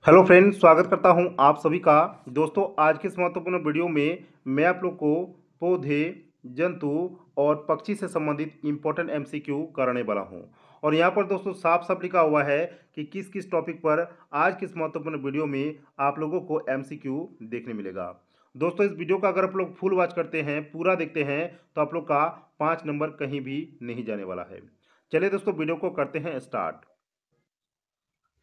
Hello friends, स्वागत करता हूं आप सभी का। दोस्तों, आज के इस महत्वपूर्ण वीडियो में मैं आप लोग को पौधे, जंतु और पक्षी से संबंधित इंपॉर्टेंट एमसीक्यू कराने वाला हूं। और यहां पर दोस्तों साफ साफ लिखा हुआ है कि किस किस टॉपिक पर आज के इस महत्वपूर्ण वीडियो में आप लोगों को एमसीक्यू देखने मिलेगा। दोस्तों, इस वीडियो का अगर आप लोग फुल वॉच करते हैं, पूरा देखते हैं, तो आप लोग का 5 नंबर कहीं भी नहीं जाने वाला है। चलिए दोस्तों, वीडियो को करते हैं स्टार्ट।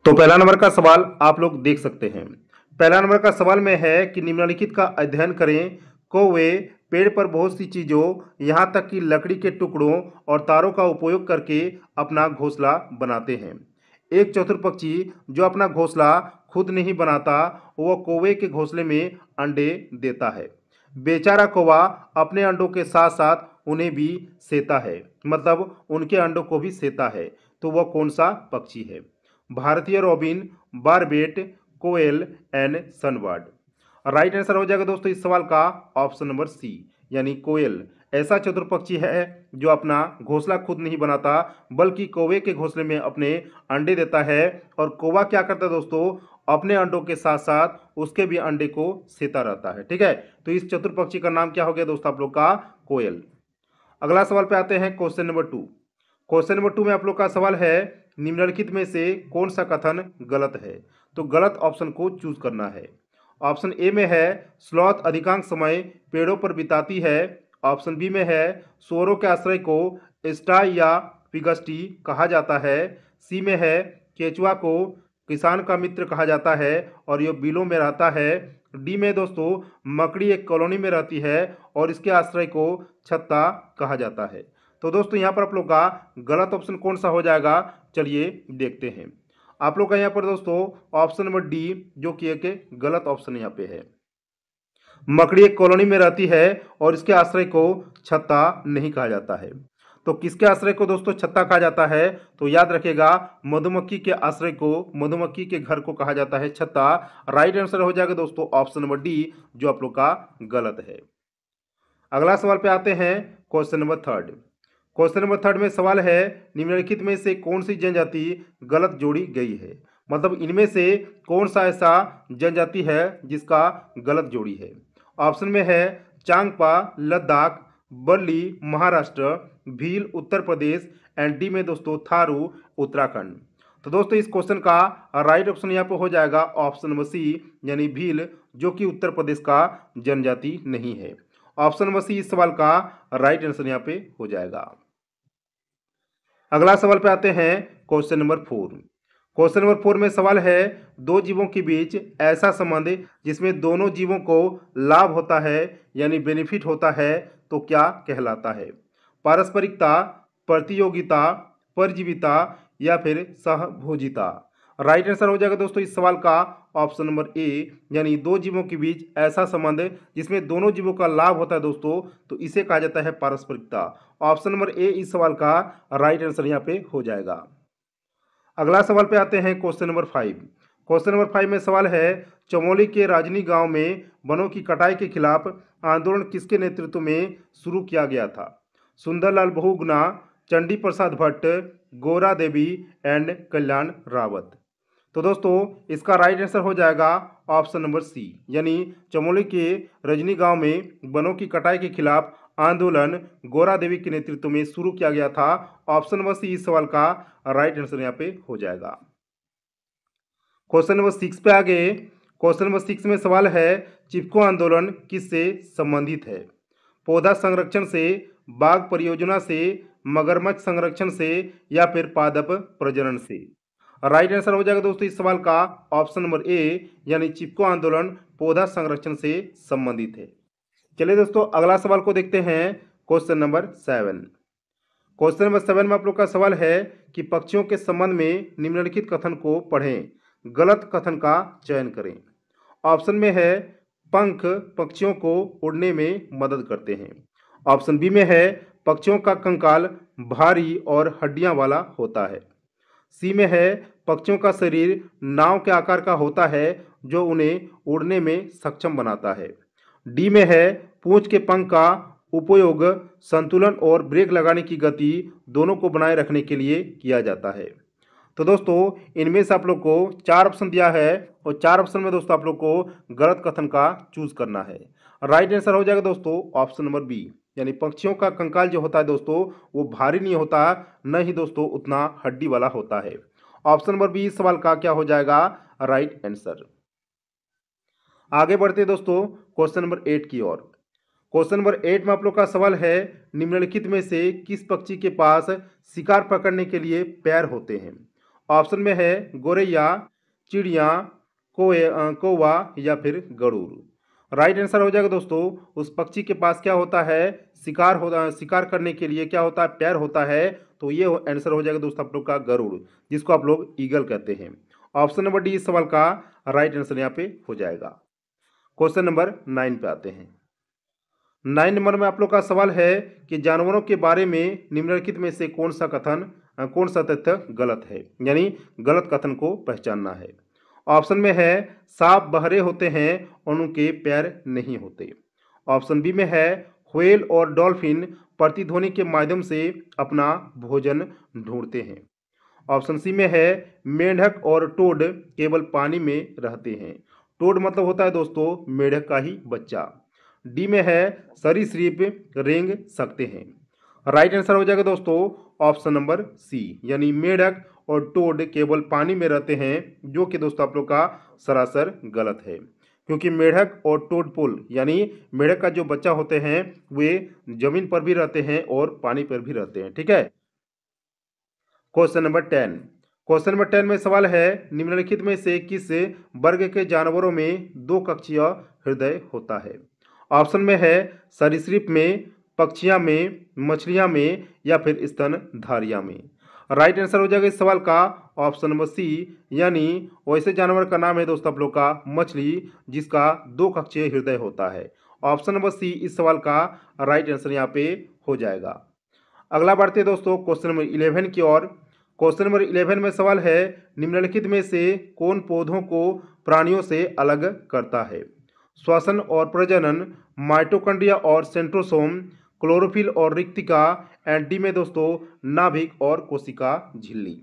तो पहला नंबर का सवाल आप लोग देख सकते हैं। पहला नंबर का सवाल में है कि निम्नलिखित का अध्ययन करें। कौवे पेड़ पर बहुत सी चीजों, यहाँ तक कि लकड़ी के टुकड़ों और तारों का उपयोग करके अपना घोंसला बनाते हैं। एक चतुर पक्षी जो अपना घोंसला खुद नहीं बनाता, वह कौवे के घोंसले में अंडे देता है। बेचारा कौवा अपने अंडों के साथ साथ उन्हें भी सेता है, मतलब उनके अंडों को भी सेता है। तो वह कौन सा पक्षी है? भारतीय रॉबिन, बारबेट, कोयल एंड सनबर्ड। राइट आंसर हो जाएगा दोस्तों इस सवाल का ऑप्शन नंबर सी, यानी कोयल ऐसा चतुर पक्षी है जो अपना घोंसला खुद नहीं बनाता, बल्कि कौवे के घोंसले में अपने अंडे देता है। और कौवा क्या करता है दोस्तों? अपने अंडों के साथ साथ उसके भी अंडे को सेता रहता है। ठीक है, तो इस चतुर पक्षी का नाम क्या हो गया दोस्तों आप लोग का? कोयल। अगला सवाल पे आते हैं, क्वेश्चन नंबर 2। क्वेश्चन नंबर 2 में आप लोग का सवाल है, निम्नलिखित में से कौन सा कथन गलत है? तो गलत ऑप्शन को चूज करना है। ऑप्शन ए में है स्लॉथ अधिकांश समय पेड़ों पर बिताती है। ऑप्शन बी में है सुअरों के आश्रय को स्टाई या पिगस्टी कहा जाता है। सी में है केचुआ को किसान का मित्र कहा जाता है और यह बिलों में रहता है। डी में दोस्तों मकड़ी एक कॉलोनी में रहती है और इसके आश्रय को छत्ता कहा जाता है। तो दोस्तों यहाँ पर आप लोग का गलत ऑप्शन कौन सा हो जाएगा? चलिए देखते हैं। आप लोग का यहाँ पर दोस्तों ऑप्शन नंबर डी, जो कि एक गलत ऑप्शन यहाँ पे है। मकड़ी एक कॉलोनी में रहती है और इसके आश्रय को छत्ता नहीं कहा जाता है। तो किसके आश्रय को दोस्तों छत्ता कहा जाता है? तो याद रखिएगा, मधुमक्खी के आश्रय को, मधुमक्खी के घर को कहा जाता है छत्ता। राइट आंसर हो जाएगा दोस्तों ऑप्शन नंबर डी, जो आप लोग का गलत है। अगला सवाल पे आते हैं, क्वेश्चन नंबर 3। क्वेश्चन नंबर 3 में सवाल है, निम्नलिखित में से कौन सी जनजाति गलत जोड़ी गई है? मतलब इनमें से कौन सा ऐसा जनजाति है जिसका गलत जोड़ी है? ऑप्शन में है चांगपा लद्दाख, बल्ली महाराष्ट्र, भील उत्तर प्रदेश एंड डी में दोस्तों थारू उत्तराखंड। तो दोस्तों इस क्वेश्चन का राइट ऑप्शन यहाँ पे हो जाएगा ऑप्शन नंबर सी, यानी भील, जो कि उत्तर प्रदेश का जनजाति नहीं है। ऑप्शन नंबर सी इस सवाल का राइट आंसर यहाँ पे हो जाएगा। अगला सवाल पे आते हैं, क्वेश्चन नंबर 4। क्वेश्चन नंबर 4 में सवाल है, दो जीवों के बीच ऐसा संबंध जिसमें दोनों जीवों को लाभ होता है, यानी बेनिफिट होता है, तो क्या कहलाता है? पारस्परिकता, प्रतियोगिता, परजीविता या फिर सहभोजिता। राइट आंसर हो जाएगा दोस्तों इस सवाल का ऑप्शन नंबर ए, यानी दो जीवों के बीच ऐसा संबंध जिसमें दोनों जीवों का लाभ होता है दोस्तों, तो इसे कहा जाता है पारस्परिकता। ऑप्शन नंबर ए इस सवाल का राइट आंसर यहाँ पे हो जाएगा। अगला सवाल पे आते हैं, क्वेश्चन नंबर 5। क्वेश्चन नंबर 5 में सवाल है, चमोली के राजनी गांव में वनों की कटाई के खिलाफ आंदोलन किसके नेतृत्व में शुरू किया गया था? सुंदरलाल बहुगुणा, चंडी प्रसाद भट्ट, गौरा देवी एंड कल्याण रावत। तो दोस्तों इसका राइट आंसर हो जाएगा ऑप्शन नंबर सी, यानी चमोली के रजनी गांव में वनों की कटाई के खिलाफ आंदोलन गौरा देवी के नेतृत्व में शुरू किया गया था। ऑप्शन नंबर सी इस सवाल का राइट आंसर यहाँ पे हो जाएगा। क्वेश्चन नंबर 6 पे आगे। क्वेश्चन नंबर 6 में सवाल है, चिपको आंदोलन किससे संबंधित है? पौधा संरक्षण से, बाघ परियोजना से, मगरमच्छ संरक्षण से या फिर पादप प्रजनन से। राइट आंसर हो जाएगा दोस्तों इस सवाल का ऑप्शन नंबर ए, यानी चिपको आंदोलन पौधा संरक्षण से संबंधित है। चलिए दोस्तों अगला सवाल को देखते हैं, क्वेश्चन नंबर 7। क्वेश्चन नंबर 7 में आप लोग का सवाल है कि पक्षियों के संबंध में निम्नलिखित कथन को पढ़ें, गलत कथन का चयन करें। ऑप्शन में है पंख पक्षियों को उड़ने में मदद करते हैं। ऑप्शन बी में है पक्षियों का कंकाल भारी और हड्डियां वाला होता है। सी में है पक्षियों का शरीर नाव के आकार का होता है जो उन्हें उड़ने में सक्षम बनाता है। डी में है पूंछ के पंख का उपयोग संतुलन और ब्रेक लगाने की गति दोनों को बनाए रखने के लिए किया जाता है। तो दोस्तों इनमें से आप लोग को 4 ऑप्शन दिया है और 4 ऑप्शन में दोस्तों आप लोग को गलत कथन का चूज करना है। राइट आंसर हो जाएगा दोस्तों ऑप्शन नंबर बी, यानी पक्षियों का कंकाल जो होता है दोस्तों वो भारी नहीं होता, न ही दोस्तों उतना हड्डी वाला होता है। ऑप्शन नंबर बी इस सवाल का क्या हो जाएगा राइट आंसर। आगे बढ़ते हैं दोस्तों क्वेश्चन नंबर 8 की ओर। क्वेश्चन नंबर 8 में आप लोग का सवाल है, निम्नलिखित में से किस पक्षी के पास शिकार पकड़ने के लिए पैर होते हैं? ऑप्शन में है गोरैया, चिड़िया, कौवा या फिर गरुड़। राइट आंसर हो जाएगा दोस्तों उस पक्षी के पास क्या होता है, शिकार करने के लिए क्या होता है, पैर होता है। तो ये आंसर हो जाएगा दोस्तों आप लोग का गरुड़, जिसको आप लोग ईगल कहते हैं। ऑप्शन नंबर डी इस सवाल का राइट आंसर यहाँ पे हो जाएगा। क्वेश्चन नंबर 9 पे आते हैं। 9 नंबर में आप लोग का सवाल है कि जानवरों के बारे में निम्नलिखित में से कौन सा तथ्य गलत है, यानी गलत कथन को पहचानना है। ऑप्शन में है सांप बहरे होते हैं और उनके पैर नहीं होते। ऑप्शन बी में है व्हेल और डॉल्फिन प्रतिध्वनि के माध्यम से अपना भोजन ढूंढते हैं। ऑप्शन सी में है मेंढक और टोड केवल पानी में रहते हैं। टोड मतलब होता है दोस्तों मेंढक का ही बच्चा। डी में है सरीसृप रेंग सकते हैं। राइट आंसर हो जाएगा दोस्तों ऑप्शन नंबर सी, यानी मेंढक और टोड केवल पानी में रहते हैं, जो कि दोस्तों आप लोग का सरासर गलत है, क्योंकि मेंढक और टोडपोल यानी मेंढक का जो बच्चा होते हैं वे जमीन पर भी रहते हैं और पानी पर भी रहते हैं। ठीक है। Question number 10। क्वेश्चन नंबर 10 में सवाल है, निम्नलिखित में से किस वर्ग के जानवरों में दो कक्षीय हृदय होता है? ऑप्शन में है सरीसृप में, पक्षियां में, मछलियां में या फिर स्तनधारियां में। राइट आंसर हो जाएगा इस सवाल का ऑप्शन नंबर सी, यानी वैसे जानवर का नाम है दोस्तों आप लोग का मछली, जिसका दो कक्षीय हृदय होता है। ऑप्शन नंबर सी इस सवाल का राइट आंसर यहाँ पे हो जाएगा। अगला बढ़ते हैं दोस्तों क्वेश्चन नंबर 11 की ओर। क्वेश्चन नंबर 11 में सवाल है, निम्नलिखित में से कौन पौधों को प्राणियों से अलग करता है? श्वसन और प्रजनन, माइटोकॉन्ड्रिया और सेंट्रोसोम, क्लोरोफिल और रिक्तिका, एंड डी में दोस्तों नाभिक और कोशिका झिल्ली।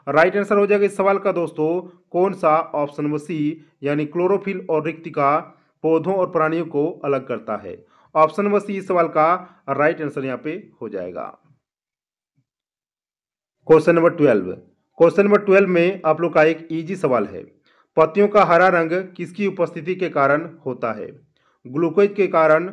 राइट आंसर हो जाएगा इस सवाल का दोस्तों कौन सा, ऑप्शन नंबर सी, यानी क्लोरोफिल और रिक्तिका पौधों और प्राणियों को अलग करता है। ऑप्शन नंबर सी इस सवाल का राइट आंसर यहाँ पे हो जाएगा। Question number 12। क्वेश्चन नंबर 12 में आप लोग का एक इजी सवाल है, पत्तियों का हरा रंग किसकी उपस्थिति के कारण होता है? ग्लूकोज के कारण,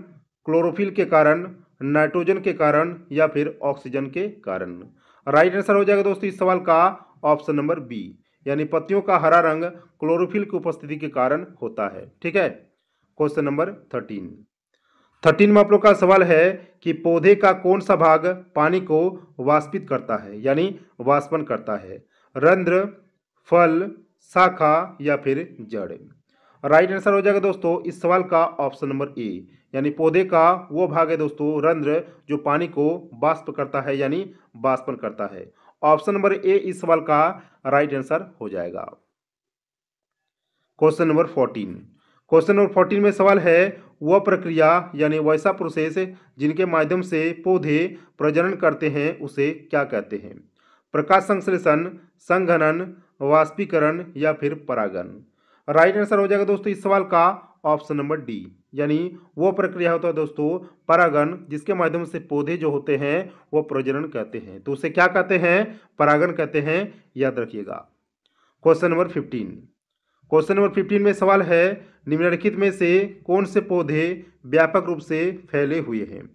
क्लोरोफिल के कारण, नाइट्रोजन के कारण या फिर ऑक्सीजन के कारण। राइट आंसर हो जाएगा दोस्तों इस सवाल का ऑप्शन नंबर बी, यानी पत्तियों का हरा रंग क्लोरोफिल की उपस्थिति के कारण होता है। ठीक है। क्वेश्चन नंबर 13 में आप लोग का सवाल है कि पौधे का कौन सा भाग पानी को वाष्पित करता है, यानी वाष्पन करता है? रंध्र, फल, शाखा या फिर जड़। राइट आंसर हो जाएगा दोस्तों इस सवाल का ऑप्शन नंबर ए, यानी पौधे का वो भाग है दोस्तों रंध्र जो पानी को वाष्प करता है, यानी वाष्पन करता है। ऑप्शन नंबर ए इस सवाल का राइट आंसर हो जाएगा। Question number 14। क्वेश्चन नंबर 14 में सवाल है, वह प्रक्रिया यानी वैसा प्रोसेस जिनके माध्यम से पौधे प्रजनन करते हैं उसे क्या कहते हैं? प्रकाश संश्लेषण, संघनन, वाष्पीकरण या फिर परागण। राइट आंसर हो जाएगा दोस्तों इस सवाल का ऑप्शन नंबर डी, यानी वो प्रक्रिया होता है दोस्तों परागण, जिसके माध्यम से पौधे जो होते हैं वो प्रजनन कहते हैं, तो उसे क्या कहते हैं? परागण कहते हैं, याद रखिएगा। Question number 15। क्वेश्चन नंबर 15 में सवाल है, निम्नलिखित में से कौन से पौधे व्यापक रूप से फैले हुए हैं?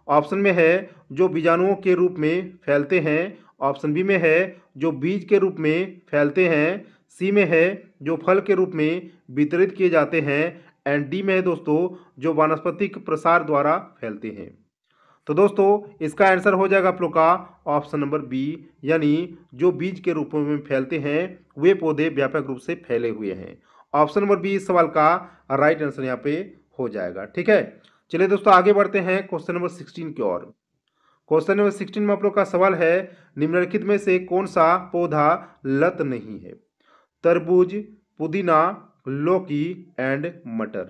ऑप्शन में है जो बीजाणुओं के रूप में फैलते हैं। ऑप्शन बी में है जो बीज के रूप में फैलते हैं। सी में है जो फल के रूप में वितरित किए जाते हैं। एंड डी में है दोस्तों जो वानस्पतिक प्रसार द्वारा फैलते हैं। तो दोस्तों इसका आंसर हो जाएगा आप लोग का ऑप्शन नंबर बी, यानी जो बीज के रूप में फैलते हैं वे पौधे व्यापक रूप से फैले हुए हैं। ऑप्शन नंबर बी इस सवाल का राइट आंसर यहाँ पे हो जाएगा। ठीक है। चलिए दोस्तों आगे बढ़ते हैं क्वेश्चन नंबर 16 की ओर। क्वेश्चन नंबर 16 में आप लोग का सवाल है, निम्नलिखित में से कौन सा पौधा लत नहीं है? तरबूज, पुदीना, लौकी एंड मटर।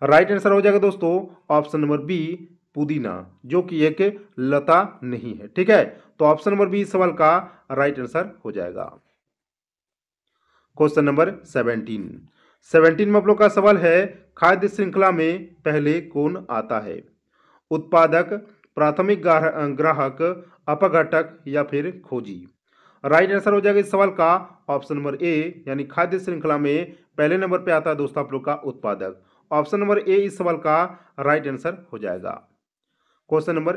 राइट आंसर हो जाएगा दोस्तों ऑप्शन नंबर बी, पुदीना, जो कि एक लता नहीं है। ठीक है। तो ऑप्शन नंबर बी इस सवाल का राइट आंसर हो जाएगा। क्वेश्चन नंबर 17 में आप लोग का सवाल है, खाद्य श्रृंखला में पहले कौन आता है? उत्पादक, प्राथमिक ग्राहक, अपघटक या फिर खोजी? राइट आंसर हो जाएगा इस सवाल का ऑप्शन नंबर ए, यानी खाद्य श्रृंखला में पहले नंबर पे आता है दोस्तों आप लोग का उत्पादक। ऑप्शन नंबर ए इस सवाल का राइट आंसर हो जाएगा। क्वेश्चन नंबर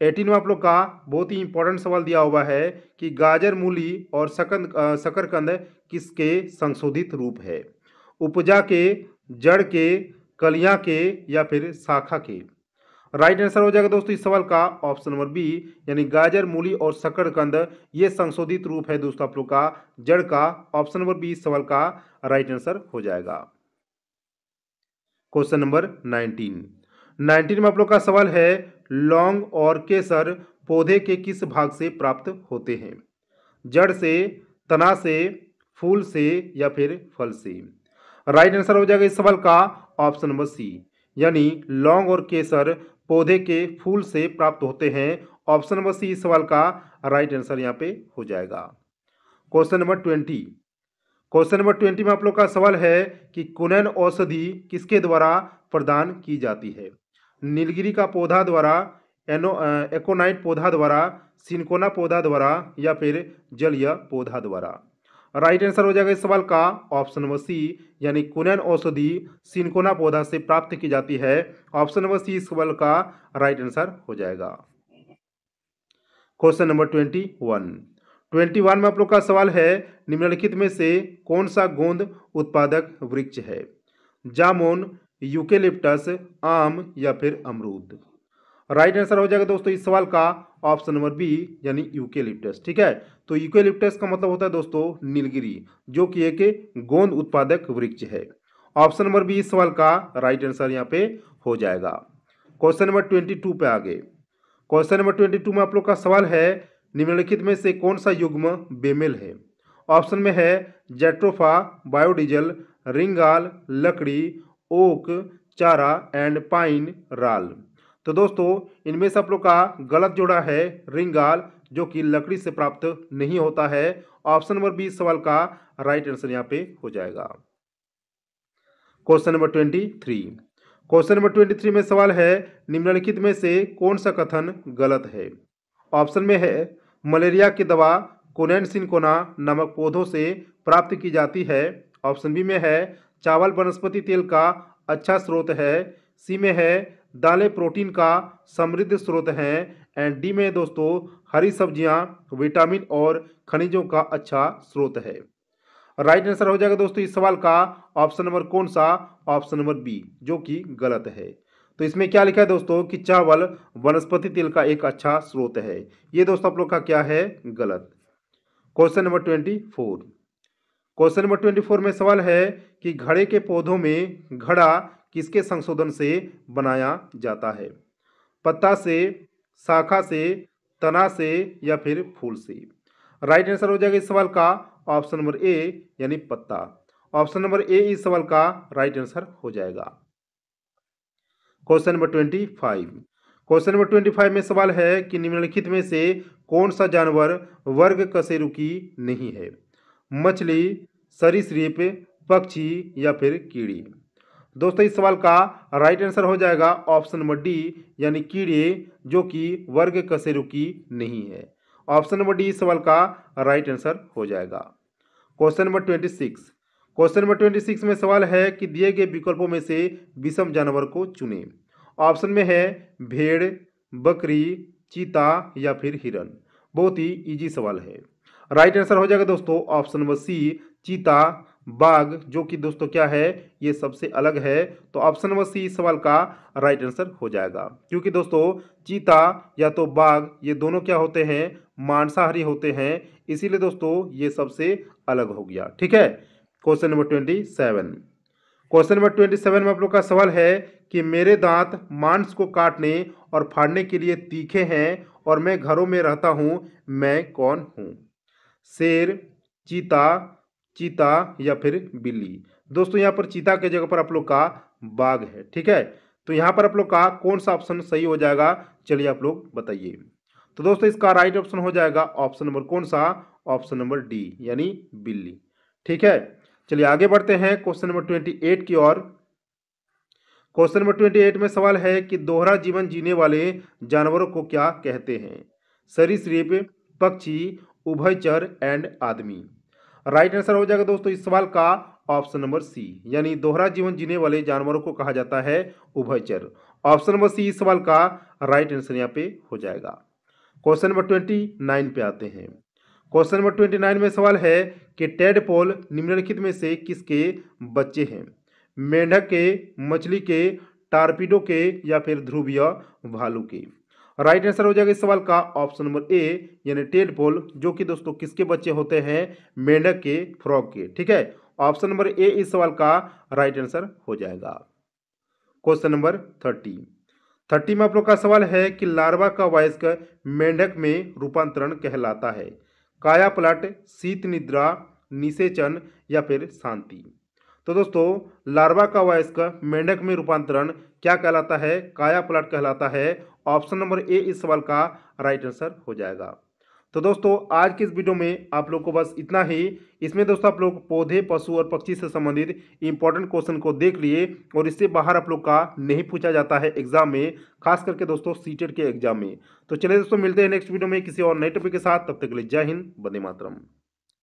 18 में आप लोग का बहुत ही इंपॉर्टेंट सवाल दिया हुआ है कि गाजर, मूली और शकरकंद किसके संशोधित रूप है? उपजा के, जड़ के, कलियां के या फिर शाखा के? राइट आंसर हो जाएगा दोस्तों इस सवाल का ऑप्शन नंबर बी, यानी गाजर, मूली और शकरकंद ये संशोधित रूप है दोस्तों आप लोग का जड़ का। ऑप्शन नंबर बी इस सवाल का राइट आंसर हो जाएगा। क्वेश्चन नंबर 19 में आप लोग का सवाल है, लौंग और केसर पौधे के किस भाग से प्राप्त होते हैं? जड़ से, तना से, फूल से या फिर फल से? राइट आंसर हो जाएगा इस सवाल का ऑप्शन नंबर सी, यानी लौंग और केसर पौधे के फूल से प्राप्त होते हैं। ऑप्शन नंबर सी इस सवाल का राइट आंसर यहाँ पे हो जाएगा। क्वेश्चन नंबर 20 में आप लोग का सवाल है कि कुनैन औषधि किसके द्वारा प्रदान की जाती है? नीलगिरी का पौधा द्वारा, एकोनाइट पौधा द्वारा, सिनकोना पौधा द्वारा या फिर जलीय पौधा द्वारा? राइट आंसर हो जाएगा इस सवाल का ऑप्शन नंबर सी, यानी कुनैन औषधि सिनकोना पौधा से प्राप्त की जाती है। ऑप्शन नंबर सी इस सवाल का राइट आंसर हो जाएगा। क्वेश्चन नंबर 21 में आप लोग का सवाल है, निम्नलिखित में से कौन सा गोंद उत्पादक वृक्ष है? जामुन, यूकेलिप्टस, आम या फिर अमरूद? राइट आंसर हो जाएगा दोस्तों इस सवाल का ऑप्शन नंबर बी, यानी यूकेलिप्टस। ठीक है, तो यूकेलिप्टस का मतलब होता है दोस्तों नीलगिरी, जो कि एक गोंद उत्पादक वृक्ष है। ऑप्शन नंबर बी इस सवाल का राइट आंसर यहाँ पे हो जाएगा। क्वेश्चन नंबर 22 पे आगे। क्वेश्चन नंबर 22 में आप लोग का सवाल है, निम्नलिखित में से कौन सा युग्म बेमेल है? ऑप्शन में है जेट्रोफा, बायोडीजल, रिंगाल, लकड़ी, ओक, चारा एंड पाइन, राल। तो दोस्तों इनमें से आप लोग का गलत जोड़ा है रिंगाल, जो कि लकड़ी से प्राप्त नहीं होता है। ऑप्शन नंबर बी सवाल का राइट आंसर यहाँ पे हो जाएगा। क्वेश्चन नंबर 23 में सवाल है, निम्नलिखित में से कौन सा कथन गलत है? ऑप्शन में है मलेरिया की दवा कुनैन सिनकोना नामक पौधों से प्राप्त की जाती है। ऑप्शन बी में है चावल वनस्पति तेल का अच्छा स्रोत है। सी में है दालें प्रोटीन का समृद्ध स्रोत हैं। एंड डी में दोस्तों हरी सब्जियां विटामिन और खनिजों का अच्छा स्रोत है। राइट आंसर हो जाएगा दोस्तों इस सवाल का ऑप्शन नंबर कौन सा? ऑप्शन नंबर बी, जो कि गलत है। तो इसमें क्या लिखा है दोस्तों कि चावल वनस्पति तेल का एक अच्छा स्रोत है। ये दोस्तों आप लोग का क्या है? गलत। क्वेश्चन नंबर 24 में सवाल है कि घड़े के पौधों में घड़ा किसके संशोधन से बनाया जाता है? पत्ता से, शाखा से, तना से या फिर फूल से? राइट आंसर हो जाएगा इस सवाल का ऑप्शन नंबर ए, यानी पत्ता। ऑप्शन नंबर ए इस सवाल का राइट आंसर हो जाएगा। क्वेश्चन नंबर 25 में सवाल है कि निम्नलिखित में से कौन सा जानवर वर्ग कशेरुकी नहीं है? मछली, सरीसृप, पक्षी या फिर कीड़ी? दोस्तों इस सवाल का राइट आंसर हो जाएगा ऑप्शन नंबर डी, यानी कीड़े, जो कि वर्ग कशेरुकी नहीं है। ऑप्शन नंबर डी इस सवाल का राइट आंसर हो जाएगा। क्वेश्चन नंबर 26 में सवाल है कि दिए गए विकल्पों में से विषम जानवर को चुनें। ऑप्शन में है भेड़, बकरी, चीता या फिर हिरन। बहुत ही इजी सवाल है। राइट आंसर हो जाएगा दोस्तों ऑप्शन नंबर सी, चीता, बाघ, जो कि दोस्तों क्या है, ये सबसे अलग है। तो ऑप्शन नंबर सी इस सवाल का राइट आंसर हो जाएगा, क्योंकि दोस्तों चीता या तो बाघ ये दोनों क्या होते हैं? मांसाहारी होते हैं, इसीलिए दोस्तों ये सबसे अलग हो गया। ठीक है। क्वेश्चन नंबर 27 में आप लोग का सवाल है कि मेरे दांत मांस को काटने और फाड़ने के लिए तीखे हैं और मैं घरों में रहता हूं, मैं कौन हूं? शेर, चीता या फिर बिल्ली? दोस्तों यहाँ पर चीता के जगह पर आप लोग का बाघ है। ठीक है, तो यहाँ पर आप लोग का कौन सा ऑप्शन सही हो जाएगा? चलिए आप लोग बताइए। तो दोस्तों इसका राइट ऑप्शन हो जाएगा ऑप्शन नंबर कौन सा? ऑप्शन नंबर डी यानी बिल्ली। ठीक है, चलिए आगे बढ़ते हैं क्वेश्चन नंबर 28 की ओर। क्वेश्चन नंबर 28 में सवाल है कि दोहरा जीवन जीने वाले जानवरों को क्या कहते हैं? सरीसृप, पक्षी, उभयचर एंड आदमी। राइट आंसर हो जाएगा दोस्तों इस सवाल का ऑप्शन नंबर सी, यानी दोहरा जीवन जीने वाले जानवरों को कहा जाता है उभयचर। ऑप्शन नंबर सी इस सवाल का राइट आंसर यहाँ पे हो जाएगा। क्वेश्चन नंबर 29 पे आते हैं। क्वेश्चन नंबर 29 में सवाल है कि टेडपोल निम्नलिखित में से किसके बच्चे हैं? मेंढक के, मछली के, टारपीडो के या फिर ध्रुवीय भालू के। राइट आंसर हो जाएगा इस सवाल का ऑप्शन नंबर ए यानी टेडपोल, जो कि दोस्तों किसके बच्चे होते हैं? मेंढक के, फ्रॉग के। ठीक है, ऑप्शन नंबर ए इस सवाल का राइट आंसर हो जाएगा। क्वेश्चन नंबर 30 में आप लोग का सवाल है कि लार्वा का वयस्क मेंढक में रूपांतरण कहलाता है? काया पलट, शीत निद्रा, निषेचन या फिर शांति। तो दोस्तों लार्वा का वयस्क मेंढक में रूपांतरण क्या कहलाता है? काया पलट कहलाता है। ऑप्शन नंबर ए इस सवाल का राइट आंसर हो जाएगा। तो दोस्तों आज की इस वीडियो में आप लोग को बस इतना ही। इसमें दोस्तों आप लोग पौधे, पशु और पक्षी से संबंधित इंपॉर्टेंट क्वेश्चन को देख लिए और इससे बाहर आप लोग का नहीं पूछा जाता है एग्जाम में, खास करके दोस्तों सीटेट के एग्जाम में। तो चलिए दोस्तों मिलते हैं नेक्स्ट वीडियो में किसी और नए टॉपिक के साथ। तब तक के लिए जय हिंद, वंदे मातरम।